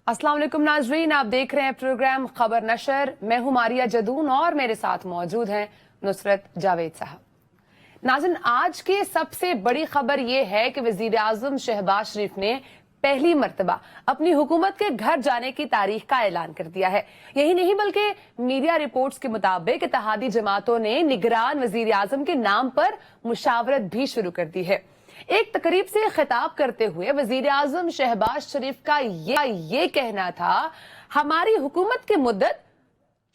अस्सलाम वालेकुम नाजरीन, आप देख रहे हैं प्रोग्राम खबर नशर। मैं हूं मारिया जदून और मेरे साथ मौजूद हैं नुसरत जावेद साहब। नाज़रीन, आज की सबसे बड़ी खबर यह है कि वजीर आजम शहबाज शरीफ ने पहली मर्तबा अपनी हुकूमत के घर जाने की तारीख का ऐलान कर दिया है। यही नहीं बल्कि मीडिया रिपोर्ट्स के मुताबिक इत्तेहादी जमातों ने निगरान वजीर आजम के नाम पर मुशावरत भी शुरू कर दी है। एक तकरीब से खिताब करते हुए वजीर आजम शहबाज शरीफ का ये कहना था, हमारी हुकूमत की मुद्दत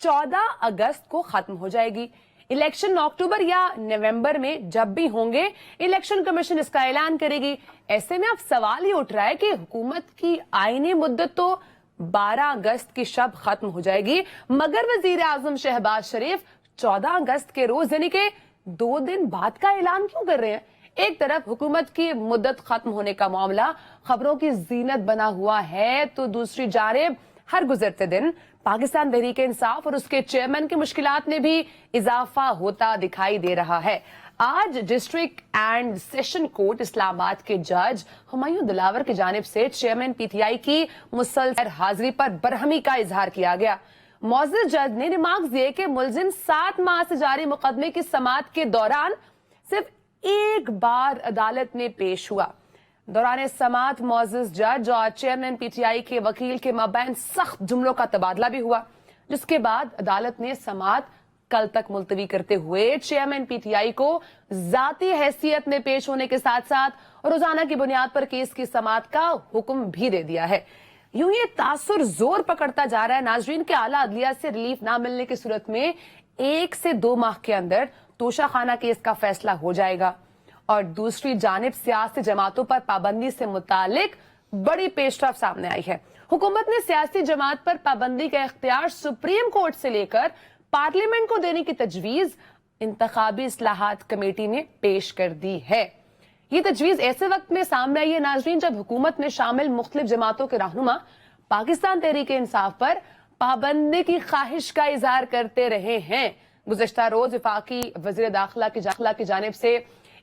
14 अगस्त को खत्म हो जाएगी। इलेक्शन अक्टूबर या नवंबर में जब भी होंगे, इलेक्शन कमीशन इसका ऐलान करेगी। ऐसे में अब सवाल ये उठ रहा है कि हुकूमत की आईनी मुद्दत तो 12 अगस्त की शब खत्म हो जाएगी, मगर वजीर आजम शहबाज शरीफ 14 अगस्त के रोज यानी कि 2 दिन बाद का ऐलान क्यों कर रहे हैं? एक तरफ हुकूमत की मुद्दत खत्म होने का मामला खबरों की जीनत बना हुआ है, तो दूसरी जानिब हर गुजरते दिन पाकिस्तान तहरीक इंसाफ और उसके चेयरमैन की मुश्किलात में भी इजाफा होता दिखाई दे रहा है। आज district and session court Islamabad के जज हुमायूं दिलावर की जानिब से चेयरमैन पीटीआई की मुसलसल हाजिरी पर बरहमी का इजहार किया गया। मौजूद जज ने रिमार्क्स दिए कि मुलजिम 7 माह से जारी मुकदमे की समाअत के दौरान सिर्फ एक बार अदालत में पेश हुआ। दौरान समाअत मौजूद जज और चेयरमैन पीटीआई के वकील के मबैन सख्त जुमलों का तबादला भी हुआ, जिसके बाद अदालत ने समाअत कल तक मुलतवी करते हुए चेयरमैन पीटीआई को जाती हैसियत में पेश होने के साथ साथ रोजाना की बुनियाद पर केस की समाअत का हुक्म भी दे दिया है। यूं ये तासुर जोर पकड़ता जा रहा है नाजरीन के आला अदलिया से रिलीफ ना मिलने की सूरत में 1 से 2 माह के अंदर तोशाखाना केस का फैसला हो जाएगा। और दूसरी जानिब सियासी जमातों पर पाबंदी से मुतालिक बड़ी पेशरफ सामने आई है। हुकूमत ने सियासी जमात पर पाबंदी का इख्तियार सुप्रीम कोर्ट से लेकर पार्लियामेंट को देने की तजवीज इंतखाबी इस्लाहात कमेटी ने पेश कर दी है। ये तजवीज ऐसे वक्त में सामने आई है नाजरीन जब हुकूमत में शामिल मुख्तलिफ जमातों के रहनुमा पाकिस्तान तहरीक इंसाफ पर पाबंदी की ख्वाहिश का इजहार करते रहे हैं। गुज़श्ता रोज वफाकी वज़ीर दाखिला की जानिब से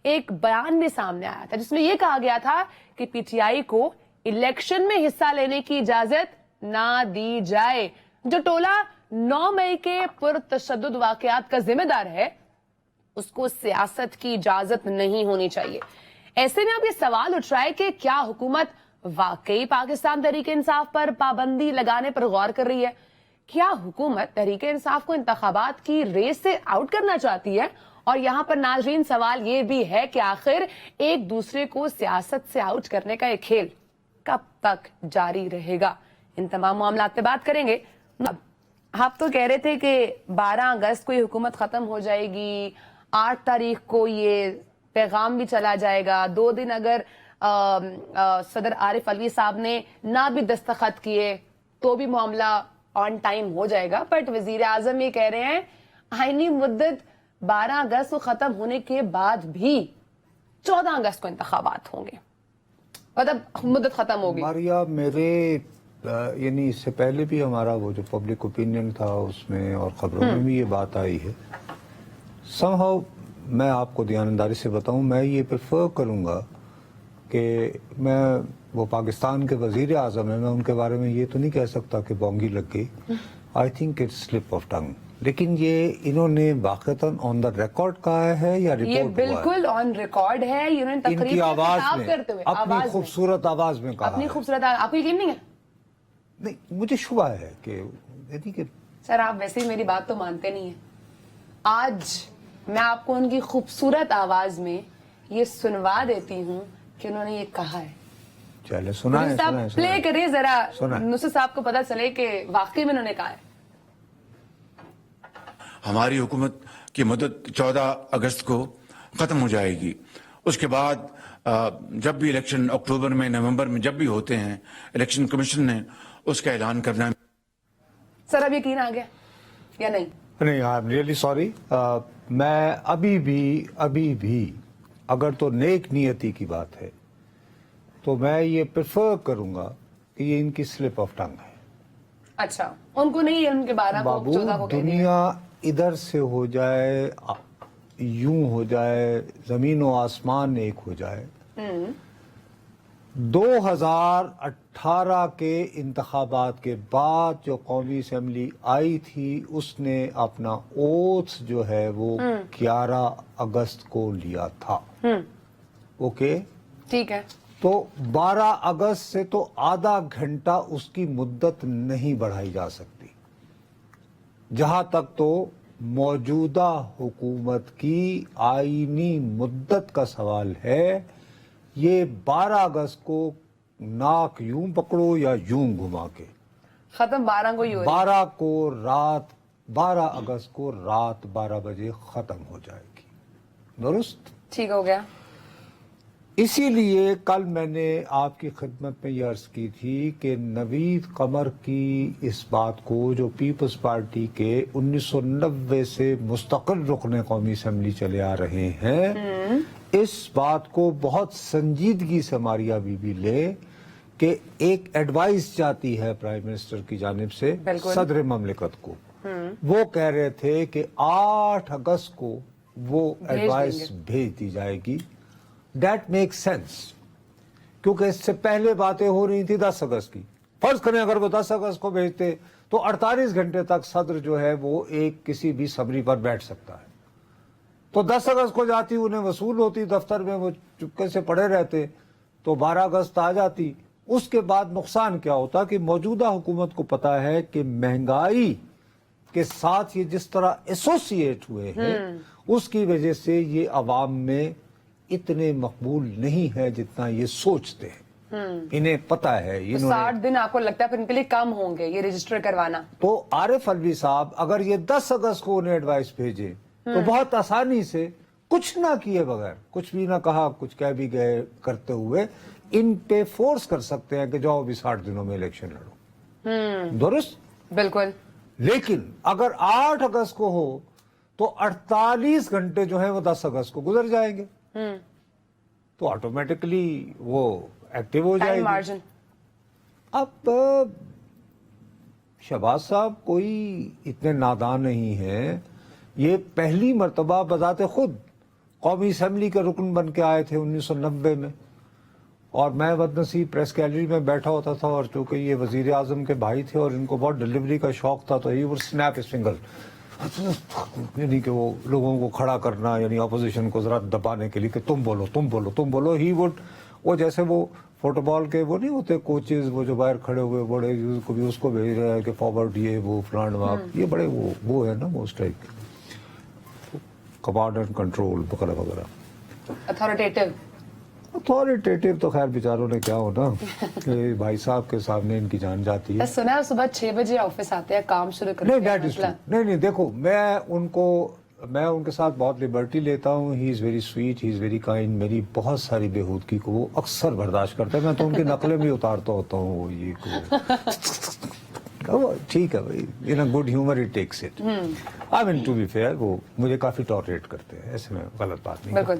एक बयान भी सामने आया था, जिसमें यह कहा गया था कि पीटीआई को इलेक्शन में हिस्सा लेने की इजाजत ना दी जाए। जो टोला 9 मई के पुरतशद्दुद वाकयात का जिम्मेदार है, उसको सियासत की इजाजत नहीं होनी चाहिए। ऐसे में अब ये सवाल उठ रहा है कि क्या हुकूमत वाकई पाकिस्तान तहरीक इंसाफ पर पाबंदी लगाने पर गौर कर रही है? क्या हुकूमत तहरीक इंसाफ को इंतखाबात की रेस से आउट करना चाहती है? और यहाँ पर नाजरीन सवाल ये भी है कि आखिर एक दूसरे को सियासत से आउट करने का ये खेल कब तक जारी रहेगा? इन तमाम मामलात पे बात करेंगे। अब आप तो कह रहे थे कि 12 अगस्त को ये हुकूमत खत्म हो जाएगी, 8 तारीख को ये पैगाम भी चला जाएगा। 2 दिन अगर सदर आरिफ अलवी साहब ने ना भी दस्तखत किए तो भी मामला ऑन टाइम हो जाएगा। बट वजीर आजम ये कह रहे हैं आईनी मुद्दत 12 अगस्त को खत्म होने के बाद भी 14 अगस्त को इंतखाबात होंगे, मतलब मुद्दत खत्म होगी। मारिया, मेरे यानी इससे पहले भी हमारा वो जो पब्लिक ओपिनियन था उसमें और खबरों में भी ये बात आई है। समहाउ मैं आपको दयानंदारी से बताऊं, मैं ये प्रेफर करूंगा कि मैं वो पाकिस्तान के वजीर आजम है, मैं उनके बारे में ये तो नहीं कह सकता कि बोंगी लग गई। I think it's slip of tongue. लेकिन ये इन्होंने वाक़तन ऑन द रिकॉर्ड कहा है या रिपोर्ट? ये बिल्कुल ऑन रिकॉर्ड है। इनकी आवाज में, अपनी खूबसूरत आवाज में कहा, अपनी खूबसूरत। आपको यकीन नहीं है? नहीं, मुझे शुबा है कि सर आप वैसे ही मेरी बात तो मानते नहीं है। आज मैं आपको उनकी खूबसूरत आवाज में ये सुनवा देती हूँ कि उन्होंने ये कहा है। चले सुना है, प्ले करिए जरा, नुसरत साहब को पता चले कि वाकई में उन्होंने कहा है। हमारी हुकूमत की मुद्दत 14 अगस्त को खत्म हो जाएगी। उसके बाद जब भी इलेक्शन अक्टूबर में नवंबर में जब भी होते हैं, इलेक्शन कमीशन ने उसका ऐलान करना है। सर अब यकीन आ गया या नहीं? नहीं, आई एम रियली सॉरी। मैं अभी भी अगर तो नेक नियति की बात है तो मैं ये प्रेफर करूंगा कि ये इनकी स्लिप ऑफ टंग है। अच्छा, उनको नहीं है उनके 12 को 14 को दुनिया इधर से हो जाए, यूं हो जाए, जमीन और आसमान एक हो जाए, 2018 کے انتخابات کے بعد جو قومی اسمبلی آئی تھی اس نے اپنا اوتھ جو ہے وہ 11 اگست کو لیا تھا. اوکے, ٹھیک ہے. تو 12 اگست سے تو آدھا گھنٹہ اس کی مدت نہیں بڑھائی جا سکتی. جہاں تک تو موجودہ حکومت کی آئینی مدت کا سوال ہے, یہ 12 اگست کو ناک یوں پکڑو یا یوں گھما کے ختم 12 کو ہی ہو رہی ہے. 12 اگست کو رات 12 بجے ختم ہو جائے گی. درست؟ ٹھیک ہو گیا. اسی لیے کل میں نے آپ کی خدمت میں یہ عرض کی تھی کہ نوید قمر کی اس بات کو, جو پیپلز پارٹی کے 1990 سے مستقل رکن قومی اسمبلی چلے آ رہے ہیں, اس بات کو بہت سنجیدگی سے ماریا بی بی لے کہ ایک ایڈوائز جاتی ہے پرائم منسٹر کی جانب سے صدر مملکت کو. وہ کہہ رہے تھے کہ 8 اگست کو وہ ایڈوائز بھیج دی جائے گی. That makes sense. کیونکہ اس سے پہلے باتیں ہو رہی تھی 10 اگست کی. فرض کریں اگر وہ 10 اگست کو بھیجتے تو 48 گھنٹے تک صدر جو ہے وہ ایک کسی بھی سبری پر بیٹھ سکتا ہے. تو 10 اگست کو جاتی, انہیں وصول ہوتی دفتر میں, وہ چپکے سے پڑے رہتے, تو 12 اگست آ جاتی. اس کے بعد نقصان کیا ہوتا کہ موجودہ حکومت کو پتا ہے کہ مہنگائی کے ساتھ یہ جس طرح ایسوسیٹ ہوئے ہیں اس کی وجہ سے یہ عوام میں اتنے مقبول نہیں ہے جتنا یہ سوچتے ہیں. انہیں پتا ہے 60 دن آپ کو لگتا ہے پھر ان کے لیے کم ہوں گے یہ رجسٹر کروانا. تو عارف الوی صاحب اگر یہ 10 اگست کو انہیں ایڈوائس بھیجے تو بہت آسانی سے کچھ نہ کیے بغیر, کچھ بھی نہ کہا, کچھ کہہ بھی گئے کرتے ہوئے ان پہ فورس کر سکتے ہیں کہ جاؤ بھی 60 دنوں میں الیکشن لڑو. درست؟ بالکل. لیکن اگر 8 اگست کو ہو تو 48 گھنٹے جو ہیں وہ 10 اگست کو گزر جائیں گے, تو آٹومیٹکلی وہ ایکٹیو ہو جائے گی. اب شہباز صاحب کوئی اتنے نادان نہیں ہیں. یہ پہلی مرتبہ بذات خود قومی اسمبلی کے رکن بن کے آئے تھے 1990 میں, اور میں بدنصیب پریس گیلری میں بیٹھا ہوتا تھا, اور چونکہ یہ وزیر اعظم کے بھائی تھے اور ان کو بہت ڈلیوری کا شوق تھا, تو ہی وہ سنیپ اس فنگر, یعنی کہ وہ لوگوں کو کھڑا کرنا, یعنی اپوزیشن کو ذرا دبانے کے لیے کہ تم بولو تم بولو تم بولو. ہی وڈ, وہ جیسے وہ فٹ بال کے وہ نہیں ہوتے کوچز, وہ جو باہر کھڑے ہوئے بڑے, کبھی اس کو بھیج رہے ہیں کہ فارورڈ یہ وہ فلان وہاں, یہ بڑے وہ ہے نا وہ اس ٹائپ کے کمانڈ اینڈ کنٹرول وغیرہ وغیرہ. اتھارٹیٹیو تو خیر بیچاروں نے کیا ہونا کہ بھائی صاحب کے سامنے ان کی جان جاتی ہے. سنا ہے صبح 6 بجے آفس آتے ہیں, کام شروع کرتے ہیں. نہیں دیکھو, میں ان کے ساتھ بہت لبرٹی لیتا ہوں. He is very sweet, he is very kind. میری بہت ساری بےہودگی کو وہ اکثر برداشت کرتا ہے. میں تو ان کی نقلیں بھی اتارتا ہوتا ہوں. وہ یہ ٹھیک ہے بھائی, in a good humour he takes it. I mean to be fair, وہ مجھے کافی ٹالریٹ کرتے ہیں, ایسے میں غلط بات نہیں. بالکل.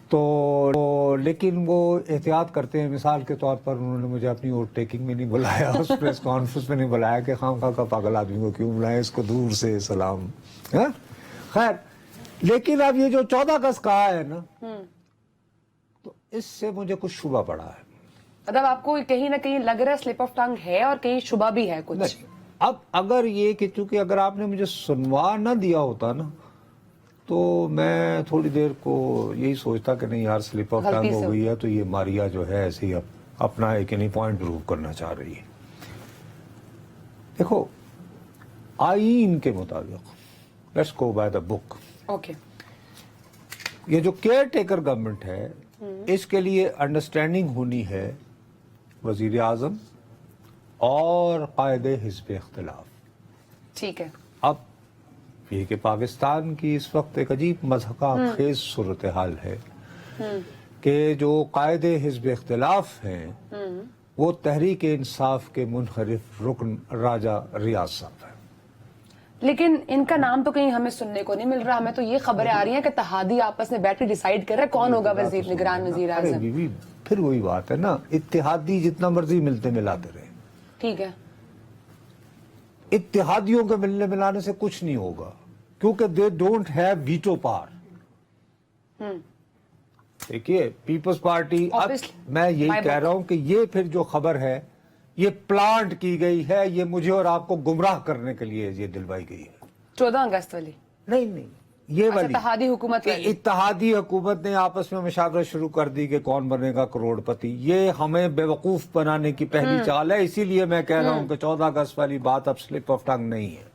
تو لیکن وہ احتیاط کرتے ہیں. مثال کے طور پر انہوں نے مجھے اپنی ووٹ ٹیکنگ میں نہیں بلایا, اس پریس کانفرنس میں نہیں بلایا کہ خام خواہ کا پاگل آدمی کو کیوں بلائیں, اس کو دور سے سلام. خیر, لیکن اب یہ جو 14 اگست کہا ہے نا, تو اس سے مجھے کچھ شبہ پڑا ہے. مطلب آپ کو کہیں نہ کہیں لگ رہا ہے سلپ آف ٹنگ ہے اور کہیں شبہ بھی ہے کچھ. اب اگر یہ کہ چونکہ اگر آپ نے مجھے سنوا نہ دیا ہوتا نا, تو میں تھوڑی دیر کو یہی سوچتا کہ نہیں یار سلپ آف ٹنگ ہو گئی ہے, تو یہ ماریا جو ہے ایسے ہی اپنا ایک یعنی پوائنٹ پروو کرنا چاہ رہی ہے. دیکھو, آئین کے مطابق, let's go by the book, okay, یہ جو کیئر ٹیکر گورنمنٹ ہے اس کے لیے انڈرسٹینڈنگ ہونی ہے وزیر اعظم اور قائد حزب اختلاف. ٹھیک ہے. اب یہ کہ پاکستان کی اس وقت ایک عجیب مضحکہ خیز صورتحال ہے کہ جو قائد حزب اختلاف ہیں وہ تحریک انصاف کے منحرف رکن راجہ ریاض صاحب ہیں. لیکن ان کا نام تو کہیں ہمیں سننے کو نہیں مل رہا. ہمیں تو یہ خبریں آ رہی ہیں کہ اتحادی آپس میں بیٹھ کے ڈیسائیڈ کر رہے ہیں کون ہوگا وزیر نگران وزیر اعظم. پھر وہی بات ہے نا, اتحادی جتنا مرضی ملتے ملاتے رہے. ٹھیک ہے. اتحادیوں کے ملنے ملانے سے کچھ نہیں ہوگا, کیونکہ they don't have veto power. देखिए पीपल्स पार्टी, अब Obviously, मैं यही my कह book. रहा हूं कि ये फिर जो खबर है ये प्लांट की गई है, ये मुझे और आपको गुमराह करने के लिए ये दिलवाई गई है। 14 अगस्त वाली, नहीं, ये वाली इत्तेहादी हुकूमत कि वाली। इत्तेहादी हुकूमत ने आपस में मुशावरत शुरू कर दी कि कौन बनेगा करोड़पति। ये हमें बेवकूफ बनाने की पहली चाल है, इसीलिए मैं कह रहा हूं कि 14 अगस्त वाली बात अब स्लिप ऑफ टंग नहीं है।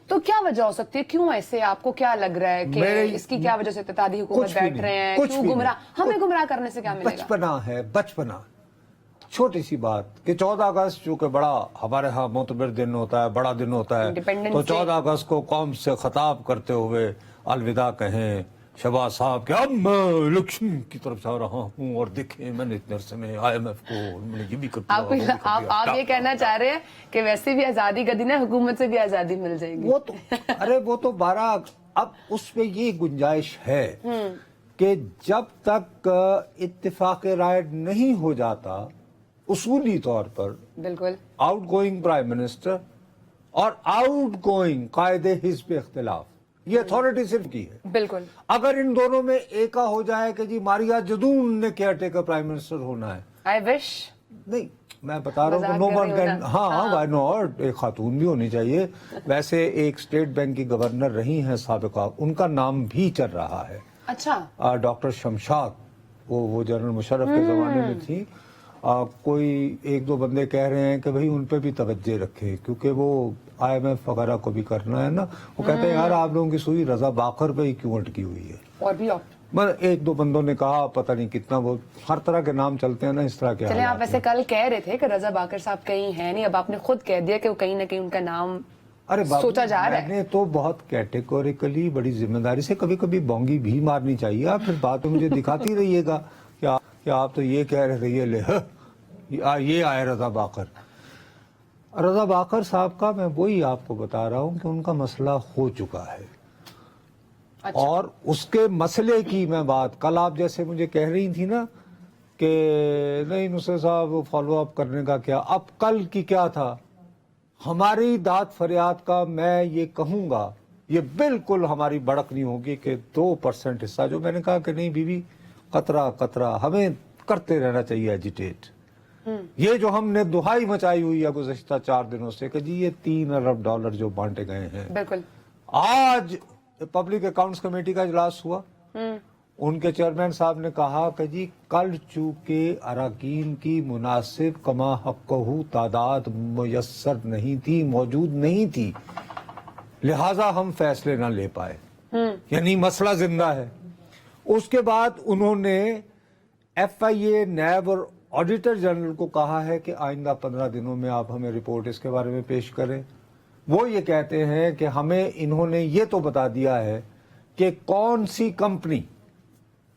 तो क्या वजह हो सकती है, क्यों ऐसे, आपको क्या लग रहा है कि मेरे- इसकी क्या वजह से इत्तेहादी हुकूमत कुछ भी बैठ नहीं, रहे हैं, कुछ क्यों भी गुमराह, नहीं। हमें गुमराह करने से क्या मिलेगा? बचपना है, बचपना। छोटी सी बात कि 14 अगस्त चूंकि बड़ा हमारे यहाँ मोतबर दिन होता है, बड़ा दिन होता है, Independence तो Day। 14 अगस्त को कौम से खिताब करते हुए अलविदा कहें शहबाज साहब कि अब मैं इलेक्शन की तरफ जा रहा हूँ और देखें मैंने इतने अरसे में IMF को मैंने ये भी कर दिया, वो भी कर आप दिया। ये कहना चाह रहे हैं कि वैसे भी आजादी का दिन है, हुकूमत से भी आजादी मिल जाएगी? वो तो अरे वो तो 12 अब उसमें ये गुंजाइश है कि जब तक इत्तेफाक राय नहीं हो जाता उसूली तौर पर बिल्कुल। आउट गोइंग प्राइम मिनिस्टर और आउट गोइंग कायदे हिज़्ब इख्तिलाफ, ये अथॉरिटी सिर्फ की है। बिल्कुल। अगर इन दोनों में एका हो जाए कि जी मारिया जदून ने केयर टेकर प्राइम मिनिस्टर होना है, आई विश। नहीं मैं बता रहा हूँ मजाक नो कर वन रही हो कैन, ना? हाँ व्हाई नॉट, एक खातून भी होनी चाहिए। वैसे एक स्टेट बैंक की गवर्नर रही हैं साबिका, उनका नाम भी चल रहा है, अच्छा। डॉक्टर शमशाद, वो जनरल मुशर्रफ के जमाने में थी। कोई एक दो बंदे कह रहे हैं कि भाई उन पे भी तवज्जो रखे क्योंकि वो IMF वगैरह को भी करना है ना। वो कहते हैं यार आप लोगों की सुई रजा बाकर पे ही क्यों अटकी हुई है। और भी मतलब एक दो बंदों ने कहा, पता नहीं कितना, वो हर तरह के नाम चलते हैं ना इस तरह के चले, आप हालात वैसे में। कल कह रहे थे कि रजा बाकर साहब कहीं है नहीं, अब आपने खुद कह दिया कि वो कहीं ना कहीं उनका नाम अरे बाबू, सोचा जा रहा है। मैंने तो बहुत कैटेगोरिकली बड़ी जिम्मेदारी से, कभी कभी बोंगी भी मारनी चाहिए। आप फिर बात में मुझे दिखाती रहिएगा कि आप तो ये कह रहे थे, ये ले ये आए रजा बाकर। रजा बाकर साहब का मैं वही आपको बता रहा हूँ कि उनका मसला हो चुका है। अच्छा। और उसके मसले की मैं बात, कल आप जैसे मुझे कह रही थी ना कि नहीं नुसरत साहब फॉलो अप करने का क्या, अब कल की क्या था हमारी दाद फरियाद का, मैं ये कहूंगा ये बिल्कुल हमारी बढ़क नहीं होगी कि 2% हिस्सा, जो मैंने कहा कि नहीं बीवी कतरा कतरा हमें करते रहना चाहिए एजिटेट। ये जो हमने दुहाई मचाई हुई है गुज़श्ता 4 दिनों से कि जी ये $3 अरब जो बांटे गए हैं, बिल्कुल। आज पब्लिक अकाउंट्स कमेटी का इजलास हुआ, उनके चेयरमैन साहब ने कहा कि जी कल चूंकि अरकान की मुनासिब कमा हक़्क़हू तादाद मुयस्सर नहीं थी, मौजूद नहीं थी, लिहाजा हम फैसले ना ले पाए, यानी मसला जिंदा है। उसके बाद उन्होंने FIA, नैब और ऑडिटर जनरल को कहा है कि आइंदा 15 दिनों में आप हमें रिपोर्ट इसके बारे में पेश करें। वो ये कहते हैं कि हमें इन्होंने ये तो बता दिया है कि कौन सी कंपनी,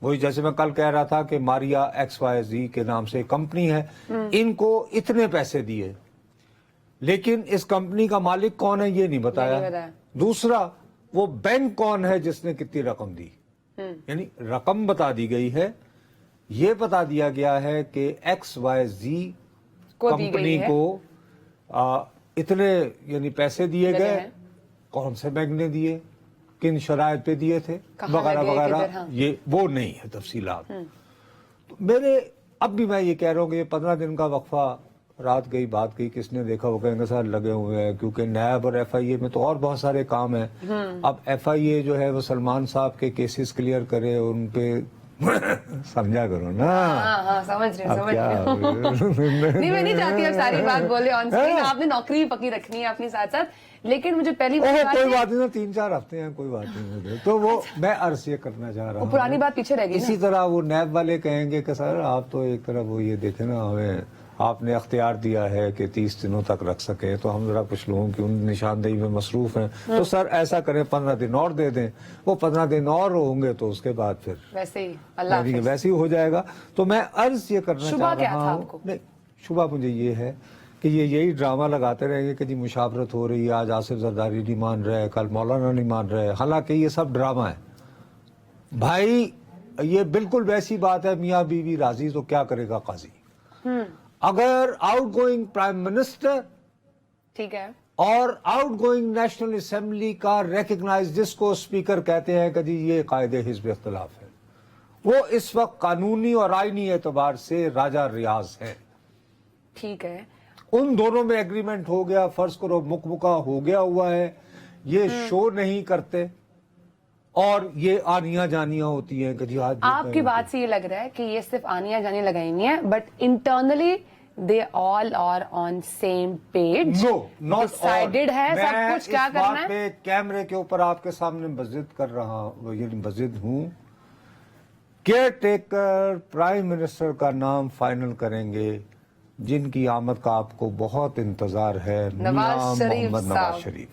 वही जैसे मैं कल कह रहा था कि मारिया XYZ के नाम से कंपनी है, इनको इतने पैसे दिए, लेकिन इस कंपनी का मालिक कौन है ये नहीं बताया। दूसरा, वो बैंक कौन है जिसने कितनी रकम दी, यानी रकम बता दी गई है, ये बता दिया गया है कि XYZ कंपनी को इतने यानी पैसे दिए गए, कौन से बैंक ने दिए, किन शराइत पे दिए थे, वगैरह वगैरह, हाँ। ये वो नहीं है तफसीलात। तो मेरे अब भी मैं ये कह रहा हूँ कि ये 15 दिन का वक्फा, रात गई बात गई, किसने देखा, वो कहेंगे सर लगे हुए हैं, क्योंकि नैब और FIA में तो और बहुत सारे काम है। अब FIA जो है वो सलमान साहब के केसेस क्लियर करे, उन पे समझा करो ना। हाँ, समझ रही हूँ। नहीं, मैं नहीं चाहती अब सारी बात बोले ऑन स्क्रीन, आपने नौकरी भी पक्की रखनी है अपनी साथ साथ, लेकिन मुझे पहली कोई बात नहीं, 3-4 हफ्ते हैं, कोई बात नहीं। तो वो मैं अर्ज ये करना चाह रहा हूँ, पुरानी बात पीछे रह गई। इसी तरह वो नैब वाले कहेंगे कि सर आप तो एक तरफ वो ये देखे ना, हमें आपने अख्तियार दिया है कि 30 दिनों तक रख सके, तो हम जरा कुछ लोगों की उन निशानदेही में मसरूफ हैं, तो सर ऐसा करें 15 दिन और दे दें। वो 15 दिन और होंगे तो उसके बाद फिर वैसे ही अल्लाह वैसे ही हो जाएगा। तो मैं अर्ज ये करना चाह रहा हूँ, नहीं शुबा मुझे ये है कि ये यही ड्रामा लगाते रहेंगे कि जी मुशावरत हो रही है, आज आसिफ जरदारी नहीं मान रहे, कल मौलाना नहीं मान रहे, हालांकि ये सब ड्रामा है भाई। ये बिल्कुल वैसी बात है, मियाँ बीवी राजी तो क्या करेगा काजी। अगर आउटगोइंग प्राइम मिनिस्टर, ठीक है, और आउटगोइंग नेशनल असेंबली का रिकग्नाइज, जिसको स्पीकर कहते हैं कि जी ये कायदे हिज़्ब इख्तिलाफ है, वो इस वक्त कानूनी और आईनी एतबार से राजा रियाज है। ठीक है, उन दोनों में एग्रीमेंट हो गया, फर्ज करो मुकमुका हो गया हुआ है, ये शो नहीं करते और ये आनियां जानियां होती हैं कि जी आज आपकी बात से ये लग रहा है कि ये सिर्फ आनियां जानियां लगाई नहीं है, but internally they all are on same page. No, not decided है सब कुछ क्या करना है। मैं कैमरे के ऊपर आपके सामने मस्जिद कर रहा हूँ, ये मस्जिद हूँ। केयर टेकर प्राइम मिनिस्टर का नाम फाइनल करेंगे, जिनकी आमद का आपको बहुत इंतजार है, मियां शरीफ मोहम्मद साहब। नवाज शरीफ।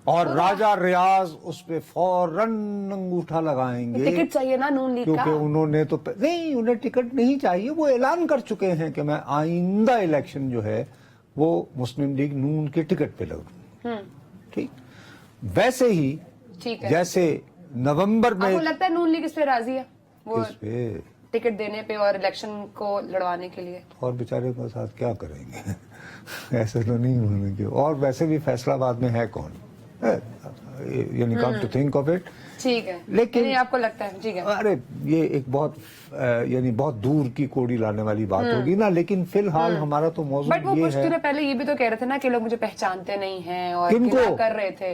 और राजा रियाज उस पे फौरन अंगूठा लगाएंगे। टिकट चाहिए ना नून लीग का। क्योंकि उन्होंने तो नहीं, उन्हें टिकट नहीं चाहिए, वो ऐलान कर चुके हैं कि मैं आइंदा इलेक्शन जो है वो मुस्लिम लीग नून के टिकट पे लड़ूंगा। ठीक, वैसे ही ठीक है। जैसे नवंबर में आपको लगता है नून लीग इस पे राजी है, वो इस पे टिकट देने पे और इलेक्शन को लड़वाने के लिए? और बेचारे के साथ क्या करेंगे ऐसे तो नहीं होने। और वैसे भी फैसलाबाद में है कौन, यानी come to think of it. ठीक है, लेकिन नहीं आपको लगता है? ठीक है, अरे ये एक बहुत यानी बहुत दूर की कोड़ी लाने वाली बात होगी ना, लेकिन फिलहाल हमारा तो मौजूद बट वो ये कुछ है। दिनों पहले ये भी तो कह रहे थे ना कि लोग मुझे पहचानते नहीं हैं और किनको? गिला कर रहे थे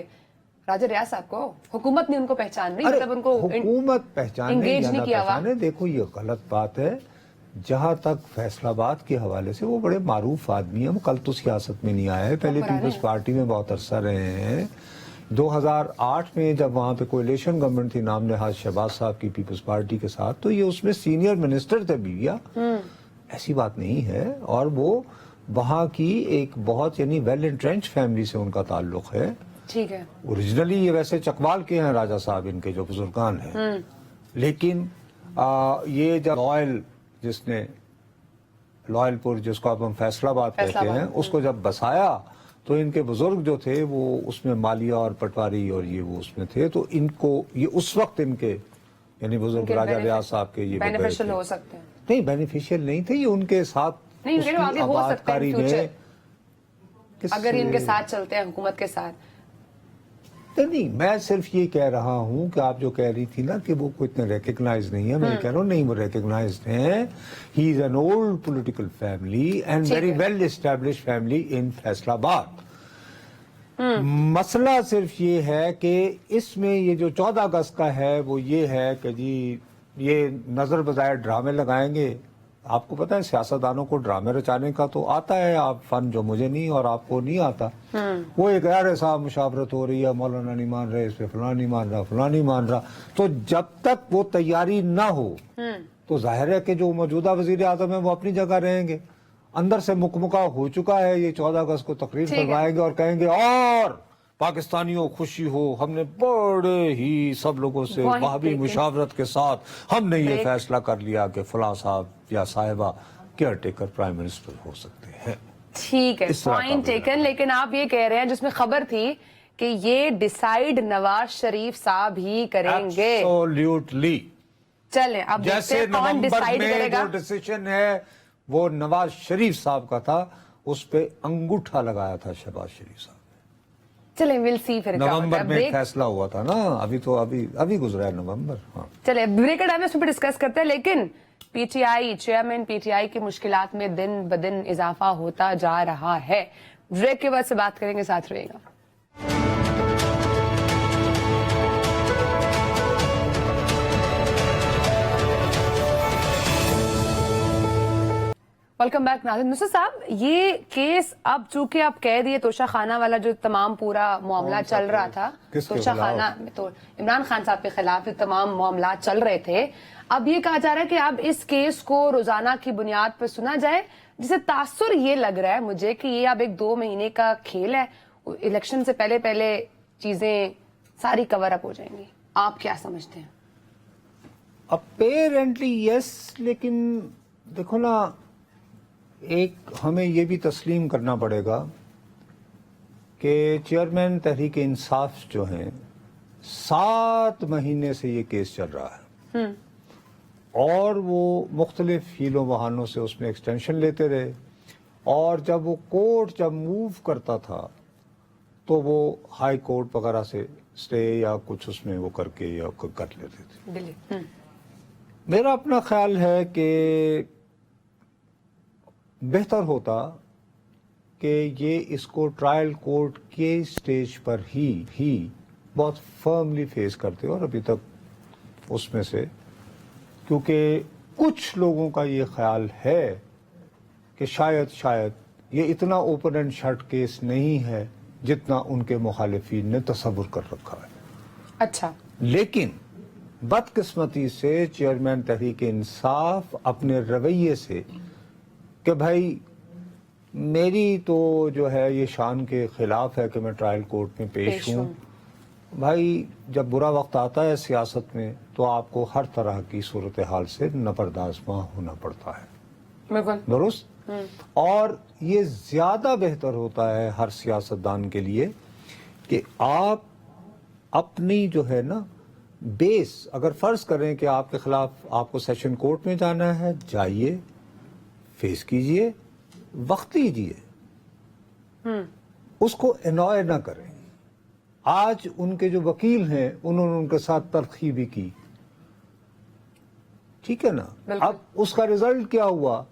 राजा रियाज साहब को। हुकूमत नहीं उनको पहचान रही, अरे मतलब उनको हुकूमत पहचाने engage या नहीं ना किया हुआ। पहचाने, देखो ये गलत बात है। जहां तक फैसलाबाद के हवाले से वो बड़े मारूफ आदमी है, वो कल तो सियासत में नहीं आया है, पहले पुराने पीपल्स हैं। पार्टी में बहुत अरसा रहे हैं। 2008 में जब वहां पे कोalition गवर्नमेंट थी नाम नहाज शहबाज साहब की पीपल्स पार्टी के साथ, तो ये उसमें सीनियर मिनिस्टर थे बीविया, ऐसी बात नहीं है। और वो वहां की एक बहुत यानी वेल एंट्रेंच फैमिली से उनका ताल्लुक है। ठीक है, ओरिजिनली ये वैसे चकवाल के हैं राजा साहब, इनके जो बुजुर्गान हैं, लेकिन ये जब लॉयल, जिसने लॉयलपुर जिसको अब हम फैसलाबाद कहते हैं, उसको जब बसाया तो इनके बुजुर्ग जो थे वो उसमें मालिया और पटवारी और ये वो उसमें थे, तो इनको ये उस वक्त इनके यानी बुजुर्ग राजा रियाज साहब के ये बेनिफिशियल हो सकते हैं। नहीं, बेनिफिशियल नहीं थे, ये उनके साथ नहीं, उसकी आगे हो सकते हैं आबादकारी में फ्यूचर अगर ये इनके साथ चलते हैं, हुकूमत के साथ। नहीं, मैं सिर्फ ये कह रहा हूं कि आप जो कह रही थी ना कि वो कोई इतने रिकग्नाइज नहीं है, मैं कह रहा हूँ नहीं, वो रिकग्नाइज हैं। He is an old political family and very well established family in Faisalabad. मसला सिर्फ ये है कि इसमें ये जो 14 अगस्त का है वो ये है कि जी ये नजर बजाय ड्रामे लगाएंगे। आपको पता है सियासतदानों को ड्रामे रचाने का तो आता है, आप फन जो मुझे नहीं और आपको नहीं आता। वो एक यार साहब मुशावरत हो रही है, मौलाना नहीं मान रहे, इस पे फलाना नहीं मान रहा, फलाना नहीं मान रहा, तो जब तक वो तैयारी ना हो तो जाहिर है कि जो मौजूदा वजीर आजम है वो अपनी जगह रहेंगे। अंदर से मुकमुका हो चुका है, ये 14 अगस्त को तकरीर करवाएंगे और कहेंगे और पाकिस्तानियों खुशी हो, हमने बड़े ही सब लोगों से वहाबी मुशावरत के साथ हमने ये फैसला कर लिया कि फलां साहब या साहिबा केयर टेकर प्राइम मिनिस्टर हो सकते हैं। ठीक है, पॉइंट टेकन। लेकिन आप ये कह रहे हैं जिसमें खबर थी कि ये डिसाइड नवाज शरीफ साहब ही करेंगे। एब्सोल्युटली। चलें अब देखते जैसे हैं कौन नवंबर डिसाइड में करेगा। जो डिसीजन है वो नवाज शरीफ साहब का था, उस पे अंगूठा लगाया था शहबाज शरीफ साहब। चलें विल सी फिर क्या होता नवंबर है। में ब्रेक, फैसला हुआ था ना, अभी तो अभी गुजरा है नवंबर। हाँ, चले ब्रेक का टाइम है, उस पर डिस्कस करते हैं। लेकिन पीटीआई चेयरमैन पीटीआई की मुश्किलात में दिन ब दिन इजाफा होता जा रहा है। ब्रेक के बाद से बात करेंगे, साथ रहिएगा। वेलकम बैक नाज़रीन। नुसरत साहब, ये केस अब चूंकि आप कह दिए तोशा खाना वाला जो तमाम पूरा मामला चल रहा था, तोशा खाना में तो इमरान खान साहब के खिलाफ तमाम मामला चल रहे थे, अब ये कहा जा रहा है कि अब इस केस को रोजाना की बुनियाद पर सुना जाए, जिससे तासुर ये लग रहा है मुझे कि ये अब एक 2 महीने का खेल है, इलेक्शन से पहले पहले चीजें सारी कवर अप हो जाएंगी। आप क्या समझते हैं? अपेरेंटली यस, लेकिन देखो ना, एक हमें ये भी तस्लीम करना पड़ेगा कि चेयरमैन तहरीक इंसाफ जो हैं 7 महीने से ये केस चल रहा है और वो मुख्तलिफ हीलों बहानों से उसमें एक्सटेंशन लेते रहे, और जब वो कोर्ट जब मूव करता था तो वो हाई कोर्ट वगैरह से स्टे या कुछ उसमें वो करके या कर लेते थे। मेरा अपना ख्याल है कि बेहतर होता कि ये इसको ट्रायल कोर्ट के स्टेज पर ही बहुत फर्मली फेस करते और अभी तक उसमें से, क्योंकि कुछ लोगों का ये ख्याल है कि शायद ये इतना ओपन एंड शट केस नहीं है जितना उनके मुखालिफिन ने तसव्वुर कर रखा है। अच्छा, लेकिन बदकिस्मती से चेयरमैन तहरीक इंसाफ अपने रवैये से कि भाई मेरी तो जो है ये शान के खिलाफ है कि मैं ट्रायल कोर्ट में पेश हूँ। भाई जब बुरा वक्त आता है सियासत में तो आपको हर तरह की सूरत हाल से नबरदाज़मा होना पड़ता है, बिल्कुल दुरुस्त। और ये ज्यादा बेहतर होता है हर सियासतदान के लिए कि आप अपनी जो है ना बेस, अगर फर्ज करें कि आपके खिलाफ आपको सेशन कोर्ट में जाना है, जाइए, फेस कीजिए, वक्त लीजिए, उसको एनॉय ना करें। आज उनके जो वकील हैं उन्होंने उनके साथ तलखी भी की, ठीक है ना। अब उसका रिजल्ट क्या हुआ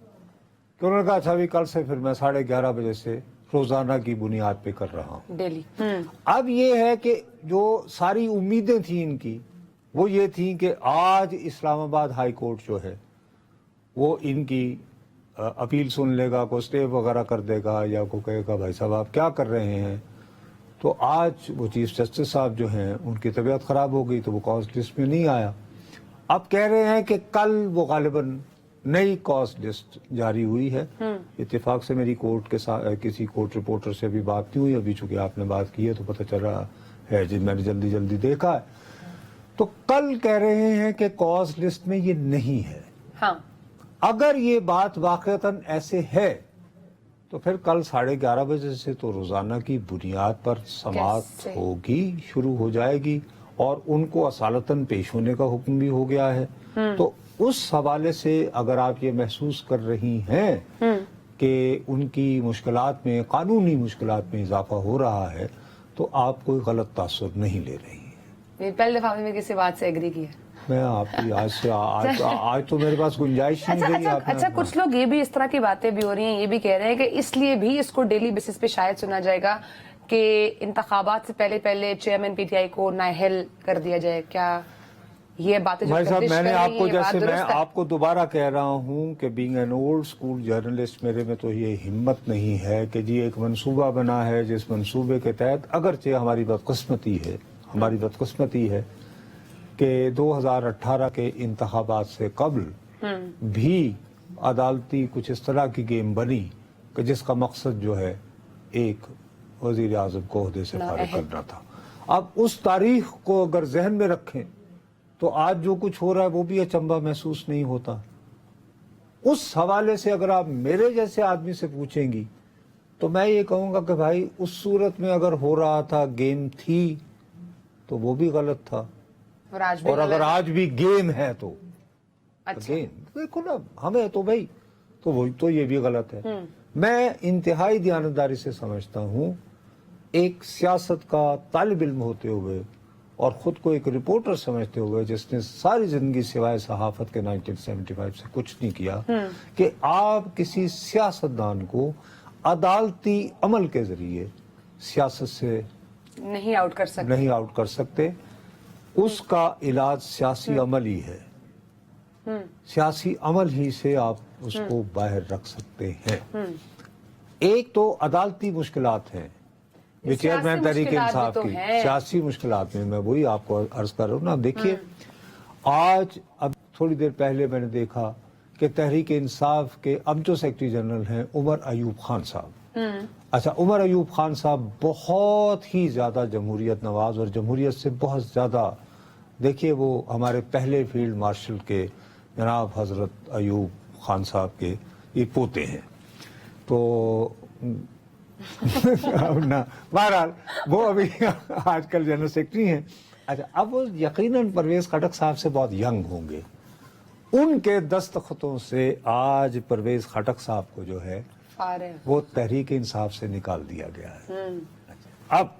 कि उन्होंने कहा अच्छा भी कल से फिर मैं 11:30 बजे से रोजाना की बुनियाद पे कर रहा हूं डेली। अब ये है कि जो सारी उम्मीदें थी इनकी वो ये थी कि आज इस्लामाबाद हाई कोर्ट जो है वो इनकी अपील सुन लेगा, को स्टे वगैरह कर देगा या को कहेगा भाई साहब आप क्या कर रहे हैं। तो आज वो चीफ जस्टिस साहब जो हैं उनकी तबीयत खराब हो गई तो वो कॉज लिस्ट में नहीं आया। अब कह रहे हैं कि कल वो गालिबन नई कॉज लिस्ट जारी हुई है। इत्तेफाक से मेरी कोर्ट के साथ किसी कोर्ट रिपोर्टर से भी बात नहीं हुई अभी, चूंकि आपने बात की है तो पता चल रहा है, जिन मैंने जल्दी देखा है। तो कल कह रहे हैं कि कॉज लिस्ट में ये नहीं है। हाँ, अगर ये बात वाकईतन ऐसे है तो फिर कल 11:30 बजे से तो रोजाना की बुनियाद पर समाअत होगी, शुरू हो जाएगी और उनको असालतन पेश होने का हुक्म भी हो गया है। तो उस हवाले से अगर आप ये महसूस कर रही हैं कि उनकी मुश्किलात में, कानूनी मुश्किलात में इजाफा हो रहा है तो आप कोई गलत तासुर नहीं ले रही हैं। पहले दफा में किसी बात से एग्री किया मैं आपकी आज तो मेरे पास गुंजाइश नहीं रही। अच्छा, कुछ लोग ये भी इस तरह की बातें भी हो रही हैं, ये भी कह रहे हैं कि इसलिए भी इसको डेली बेसिस पे शायद सुना जाएगा कि इंतखाबात से पहले चेयरमैन पीटीआई को नाअहल कर दिया जाए। क्या ये बातें भाई साहब, मैंने आपको जैसे मैं आपको दोबारा कह रहा हूं कि being an old school journalist मेरे में तो ये हिम्मत नहीं है कि जी एक मंसूबा बना है जिस मंसूबे के तहत अगरचे हमारी बदकिस्मती है कि 2018 के इंतखाबात से कबल भी अदालती कुछ इस तरह की गेम बनी कि जिसका मकसद जो है एक वजीर आजम को ओहदे से फारिग करना था। अब उस तारीख को अगर जहन में रखें तो आज जो कुछ हो रहा है वो भी अचंभा महसूस नहीं होता। उस हवाले से अगर आप मेरे जैसे आदमी से पूछेंगी तो मैं ये कहूंगा कि भाई उस सूरत में अगर हो रहा था, गेम थी, तो वो भी गलत था और अगर आज भी गेम है तो गेम देखो ना हमें तो भाई तो वही तो ये भी गलत है। मैं इंतहाई दयानतदारी से समझता हूं एक सियासत का तालिब इल्म होते हुए और खुद को एक रिपोर्टर समझते हुए जिसने सारी जिंदगी सिवाय सहाफत के 1975 से कुछ नहीं किया, कि आप किसी सियासतदान को अदालती अमल के जरिए सियासत से नहीं आउट कर सकते। उसका इलाज सियासी अमल ही है। सियासी अमल ही से आप उसको बाहर रख सकते हैं। एक तो अदालती मुश्किलात हैं, चेयरमैन तहरीक इंसाफ की सियासी मुश्किलात में मैं वही आपको अर्ज कर रहा हूँ ना। देखिए आज अब थोड़ी देर पहले मैंने देखा कि तहरीक इंसाफ के अब जो सेक्रेटरी जनरल हैं उमर अयूब खान साहब, अच्छा उमर अयूब खान साहब बहुत ही ज्यादा जमहूरियत नवाज और जमहूरियत से बहुत ज्यादा, देखिए वो हमारे पहले फील्ड मार्शल के जनाब हजरत अयूब खान साहब के ये पोते हैं। तो ना बहरहाल वो अभी आजकल जनरल सेक्रेटरी हैं। अच्छा अब वो यकीनन परवेज खटक साहब से बहुत यंग होंगे। उनके दस्तखतों से आज परवेज खटक साहब को जो है वो तहरीक इंसाफ से निकाल दिया गया है। अब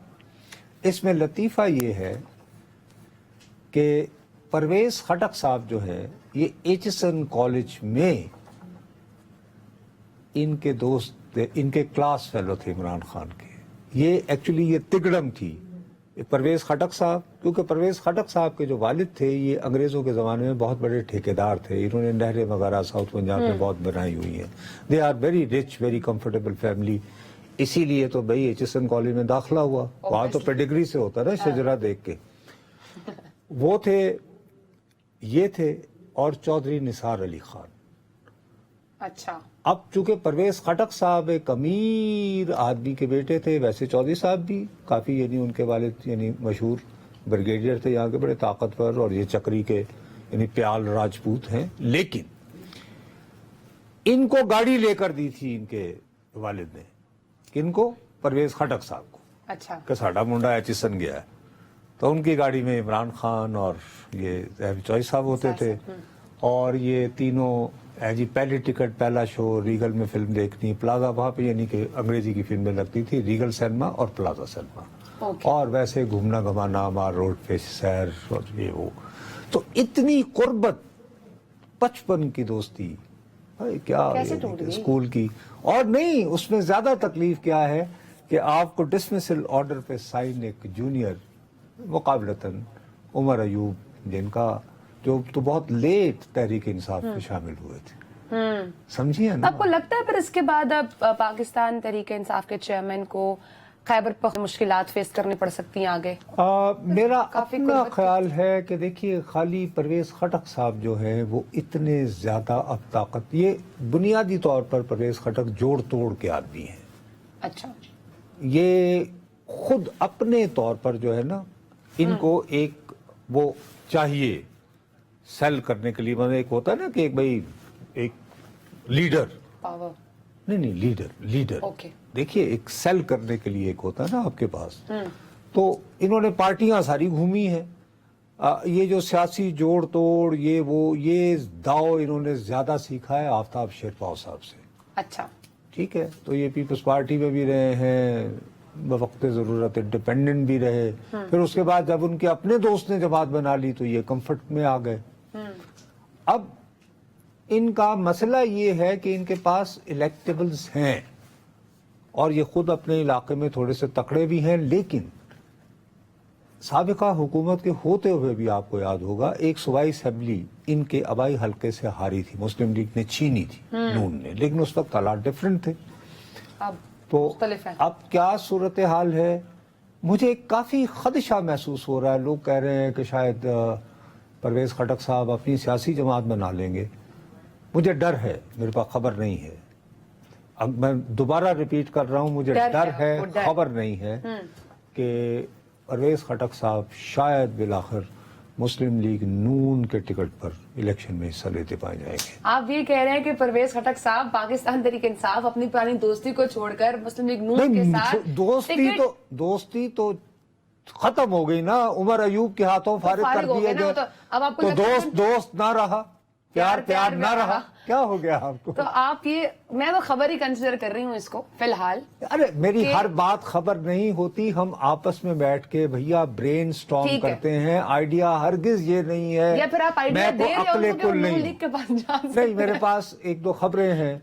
इसमें लतीफा ये है कि परवेज खटक साहब जो है ये एचएसएन कॉलेज में इनके दोस्त, इनके क्लास फेलो थे इमरान खान के। ये एक्चुअली ये तिगड़म थी परवेज खटक साहब, क्योंकि परवेज खटक साहब के जो वालिद थे ये अंग्रेजों के ज़माने में बहुत बड़े ठेकेदार थे। इन्होंने नहरें वगैरह साउथ पंजाब में बहुत बनाई हुई हैं। They are very rich, very comfortable family. इसीलिए तो भाई एचएसएन कॉलेज में दाखिला हुआ। वहाँ तो पेडिग्री से होता ना, शजरा देख के। वो थे, ये थे, और चौधरी निसार अली खान। अच्छा। अब चूंकि परवेज खटक साहब एक अमीर आदमी के बेटे थे, वैसे चौधरी साहब भी काफी, यानी उनके वालिद यानी मशहूर ब्रिगेडियर थे यहाँ के, बड़े ताकतवर, और ये चक्री के यानी प्याल राजपूत हैं। लेकिन इनको गाड़ी लेकर दी थी इनके वालिद ने, किनको? परवेज खटक साहब को। अच्छा। कि साडा मुंडा एचएसएन गया है, तो उनकी गाड़ी में इमरान खान और ये चौधरी साहब होते थे। और ये तीनों जी पहली टिकट, पहला शो रीगल में फिल्म देखनी, प्लाजा, वहाँ पे यानी कि अंग्रेजी की फिल्में लगती थी, रीगल सिनेमा और प्लाजा सिनेमा। और वैसे घूमना घमाना, मार रोड पे सैर और ये वो। तो इतनी कुर्बत, बचपन की दोस्ती, भाई क्या स्कूल की। और नहीं, उसमें ज्यादा तकलीफ क्या है कि आपको डिसमिसल ऑर्डर पे साइन एक जूनियर मुकाबलतन उमर अयूब, जिनका जो तो बहुत लेट तहरीक इंसाफ में शामिल हुए थे, समझिए ना। आपको लगता है फिर इसके बाद अब पाकिस्तान तहरीक इंसाफ के चेयरमैन को खैबर पख्तूनख्वा मुश्किलात फेस करनी पड़ सकती हैं आगे? मेरा अपना ख्याल है कि देखिए, खाली परवेज खटक साहब जो है वो इतने ज्यादा अब ताकत, ये बुनियादी तौर पर परवेज खटक जोड़ तोड़ के आदमी है। अच्छा। ये खुद अपने तौर पर जो है ना, इनको एक वो चाहिए सेल करने के लिए, मतलब एक होता है ना कि एक भाई एक लीडर, पावर नहीं लीडर ओके। देखिए, एक सेल करने के लिए एक होता है ना आपके पास। तो इन्होंने पार्टियां सारी घूमी है, ये जो सियासी जोड़ तोड़, ये वो, ये दाव इन्होंने ज्यादा सीखा है आफ्ताब शेरपाव साहब से। अच्छा। ठीक है, तो ये पीपल्स पार्टी में भी रहे हैं, बवक्त जरूरत इंडिपेंडेंट भी रहे। फिर उसके बाद जब उनके अपने दोस्त ने जमात बना ली तो ये कंफर्ट में आ गए। अब इनका मसला ये है कि इनके पास इलेक्टेबल्स हैं और ये खुद अपने इलाके में थोड़े से तकड़े भी हैं, लेकिन साबिका हुकूमत के होते हुए भी आपको याद होगा एक सूबाई असेंबली इनके आबाई हल्के से हारी थी, मुस्लिम लीग ने छीनी थी नून ने, लेकिन उस वक्त हालात डिफरेंट थे। अब तो है। अब क्या सूरत हाल है? मुझे काफी खदशा महसूस हो रहा है। लोग कह रहे हैं कि शायद परवेज खटक साहब अपनी सियासी जमात बना लेंगे। मुझे डर है, मेरे पास खबर नहीं है। अब मैं दोबारा रिपीट कर रहा हूं, मुझे डर है, खबर नहीं है कि परवेज खटक साहब शायद बिलाखिर मुस्लिम लीग नून के टिकट पर इलेक्शन में हिस्सा लेते पाए जाएंगे। आप ये कह रहे हैं कि परवेज खटक साहब पाकिस्तान तहरीक इंसाफ अपनी पुरानी दोस्ती को छोड़कर मुस्लिम लीग नून के साथ दोस्ती तो खत्म हो गई ना, उमर अयूब के हाथों फारिग कर दिया गया। अब आपको दोस्त ना रहा, प्यार ना रहा, क्या हो गया आपको? तो आप ये, मैं तो खबर ही कंसिडर कर रही हूँ इसको फिलहाल। अरे मेरी हर बात खबर नहीं होती, हम आपस में बैठ के भैया ब्रेन स्टॉर्म करते हैं। आइडिया हरगिज ये नहीं है, या फिर आप आइडिया दे रहे हो उनको कि नून लीग के पास जा सकते हैं। नहीं, मेरे पास एक दो खबरें हैं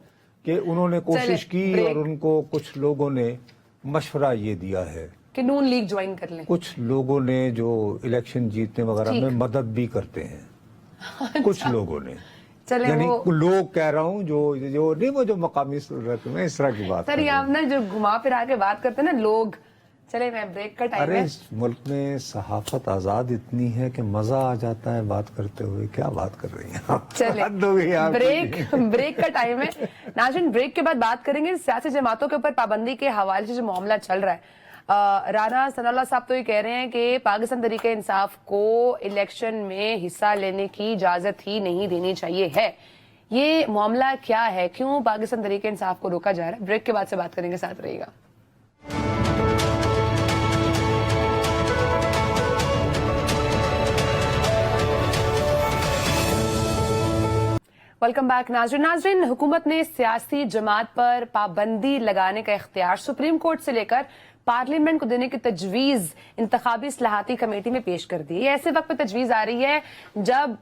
कि उन्होंने कोशिश की और उनको कुछ लोगों ने मशवरा ये दिया है कि नून लीग ज्वाइन कर लें। कुछ लोगों ने जो इलेक्शन जीतने वगैरह में मदद भी करते हैं। कुछ लोगों ने, यानी लोग कह रहा हूँ जो नहीं, वो जो मकामी सूरत में इस तरह की बात। सर ये आप ना जो घुमा फिरा के बात करते हैं ना लोग। चले, मैं ब्रेक का टाइम है। अरे इस मुल्क में सहाफत आजाद इतनी है कि मजा आ जाता है बात करते हुए। क्या बात कर रही हैं आप? चले ब्रेक का टाइम है नाज़रीन। ब्रेक के बाद बात करेंगे सियासी जमातों के ऊपर पाबंदी के हवाले से जो मामला चल रहा है। राना सनाउल्लाह साहब तो ये कह रहे हैं कि पाकिस्तान तहरीक इंसाफ को इलेक्शन में हिस्सा लेने की इजाजत ही नहीं देनी चाहिए है। ये मामला क्या है, क्यों पाकिस्तान तहरीक इंसाफ को रोका जा रहा है? ब्रेक के बाद से बात करेंगे, साथ रहिएगा। वेलकम बैक नाज़रीन। हुकूमत ने सियासी जमात पर पाबंदी लगाने का इख्तियार सुप्रीम कोर्ट से लेकर पार्लियामेंट को देने की तजवीज इंतखाबी इस्लाहाती कमेटी में पेश कर दी। ये ऐसे वक्त पे तजवीज आ रही है जब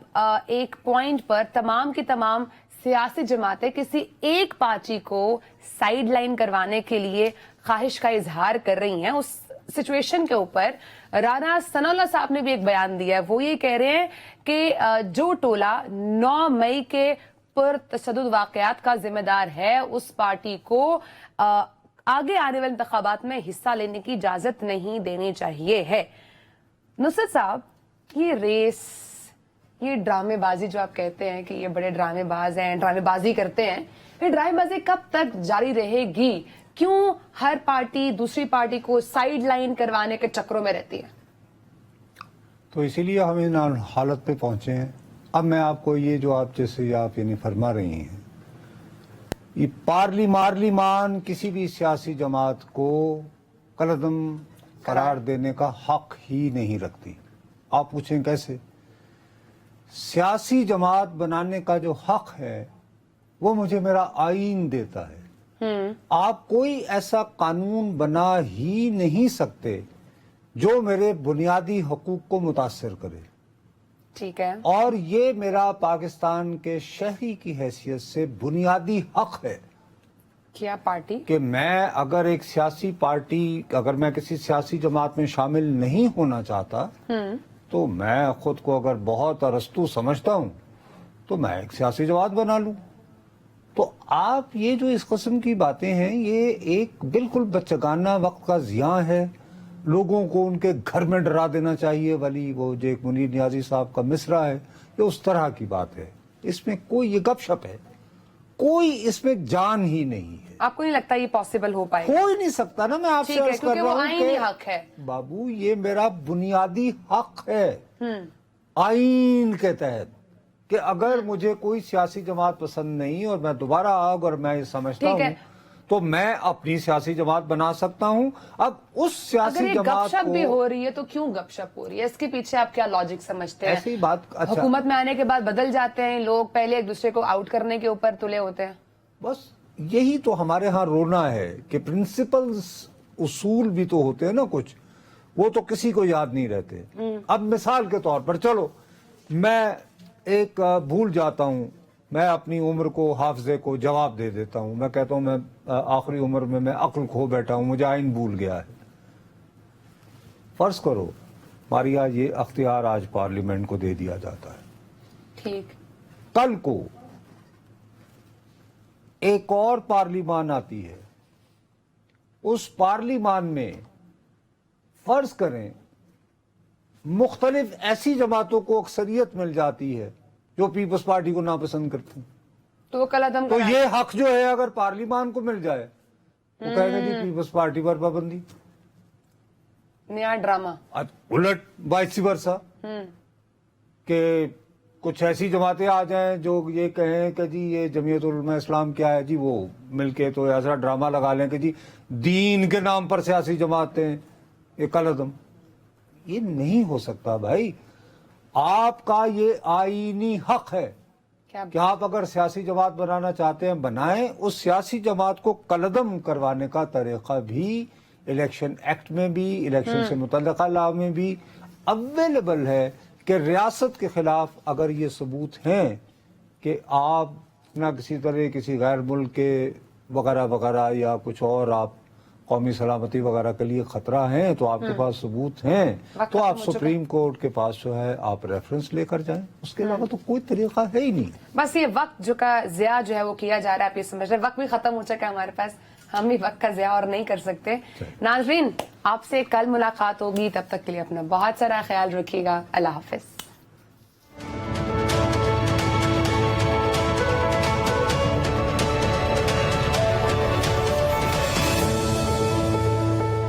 एक पॉइंट पर तमाम की तमाम सियासी जमातें किसी एक पार्टी को साइड लाइन करवाने के लिए ख्वाहिश का इजहार कर रही हैं। उस सिचुएशन के ऊपर राना सनाउल्लाह साहब ने भी एक बयान दिया है। वो ये कह रहे हैं कि जो टोला 9 मई के पुरतशद्दुद वाकयात का जिम्मेदार है, उस पार्टी को आगे आने वाले इंतखाबात में हिस्सा लेने की इजाजत नहीं देनी चाहिए है। नुसरत साहब, ये रेस, ये ड्रामेबाजी जो आप कहते हैं कि ये बड़े ड्रामेबाज हैं, ड्रामेबाजी करते हैं, ये ड्रामेबाजी कब तक जारी रहेगी? क्यों हर पार्टी दूसरी पार्टी को साइड लाइन करवाने के चक्रों में रहती है? तो इसीलिए हम इन हालत पे पहुंचे हैं। अब मैं आपको ये जो आप जैसे आप यानी फरमा रही हैं, ये पार्लिमान किसी भी सियासी जमात को कलदम करार देने का हक ही नहीं रखती। आप पूछें कैसे? सियासी जमात बनाने का जो हक है वो मुझे मेरा आईन देता है। आप कोई ऐसा कानून बना ही नहीं सकते जो मेरे बुनियादी हकूक को मुतासिर करे। ठीक है। और ये मेरा पाकिस्तान के शहरी की हैसियत से बुनियादी हक है क्या पार्टी कि मैं अगर एक सियासी पार्टी, अगर मैं किसी सियासी जमात में शामिल नहीं होना चाहता तो मैं खुद को अगर बहुत अरस्तू समझता हूं तो मैं एक सियासी जमात बना लूं। तो आप ये जो इस किस्म की बातें हैं, ये एक बिल्कुल बच्चगाना वक्त का ज़ियां है। लोगों को उनके घर में डरा देना चाहिए वाली वो जो एक मुनीर नियाजी साहब का मिसरा है, ये उस तरह की बात है। इसमें कोई ये गपशप है, कोई इसमें जान ही नहीं है। आपको नहीं लगता ये पॉसिबल हो पाएगा? हो ही नहीं सकता ना। मैं आपसे अर्ज कर रहा हूं आईनी हक है बाबू, ये मेरा बुनियादी हक है आईन के तहत कि अगर मुझे कोई सियासी जमात पसंद नहीं और मैं दोबारा अगर मैं ये समझता हूँ तो मैं अपनी सियासी जमात बना सकता हूँ। अब उस सियासी जमात गपशप भी हो रही है तो क्यों गपशप हो रही है? इसके पीछे आप क्या लॉजिक समझते हैं? ऐसी बात। अच्छा, हुकूमत में आने के बाद बदल जाते हैं लोग, पहले एक दूसरे को आउट करने के ऊपर तुले होते हैं। बस यही तो हमारे यहाँ रोना है कि प्रिंसिपल्स, उसूल भी तो होते हैं ना कुछ, वो तो किसी को याद नहीं रहते। अब मिसाल के तौर पर चलो मैं एक भूल जाता हूं, मैं अपनी उम्र को, हाफजे को जवाब दे देता हूं। मैं कहता हूं मैं आखिरी उम्र में मैं अक्ल खो बैठा हूं, मुझे आइन भूल गया है। फर्ज करो मारिया ये अख्तियार आज पार्लियामेंट को दे दिया जाता है, ठीक, कल को एक और पार्लियामान आती है, उस पार्लियामान में फर्ज करें मुख्तलिफ ऐसी जमातों को अक्सरियत मिल जाती है जो पीपल्स पार्टी को नापसंद करती, तो वो कलदम तो ये हक जो है अगर पार्लियामान को मिल जाए वो कहेगा जी पीपल्स पार्टी पर पाबंदी। नया ड्रामा। अब उलट वाइस वर्सा कि कुछ ऐसी जमातें आ जाएं जो ये कहें कि जी ये जमीयत उलमा इस्लाम क्या है जी, वो मिलके तो ऐसा ड्रामा लगा लें कि जी दीन के नाम पर सियासी जमातें, ये कलदम। ये नहीं हो सकता भाई। आपका ये आईनी हक है कि आप अगर सियासी जमात बनाना चाहते हैं बनाएं। उस सियासी जमात को कलदम करवाने का तरीका भी इलेक्शन एक्ट में भी, इलेक्शन से मुतल्लिका लॉ में भी अवेलेबल है कि रियासत के खिलाफ अगर ये सबूत हैं कि आप ना किसी तरह किसी गैर मुल्क के वगैरह वगैरह या कुछ और आप कौमी सलामती वगैरह के लिए खतरा है, तो आपके पास सबूत हैं तो आप सुप्रीम कोर्ट के पास जो है आप रेफरेंस लेकर जाएं। उसके अलावा तो कोई तरीका है ही नहीं। बस ये वक्त जो का ज़िया जो है वो किया जा रहा है, आप ये समझ रहे हैं। वक्त भी खत्म हो चुका है हमारे पास, हम भी वक्त का ज़िया और नहीं कर सकते। नाज़रीन, आपसे कल मुलाकात होगी, तब तक के लिए अपना बहुत सारा ख्याल रखिएगा। अल्लाह हाफिज।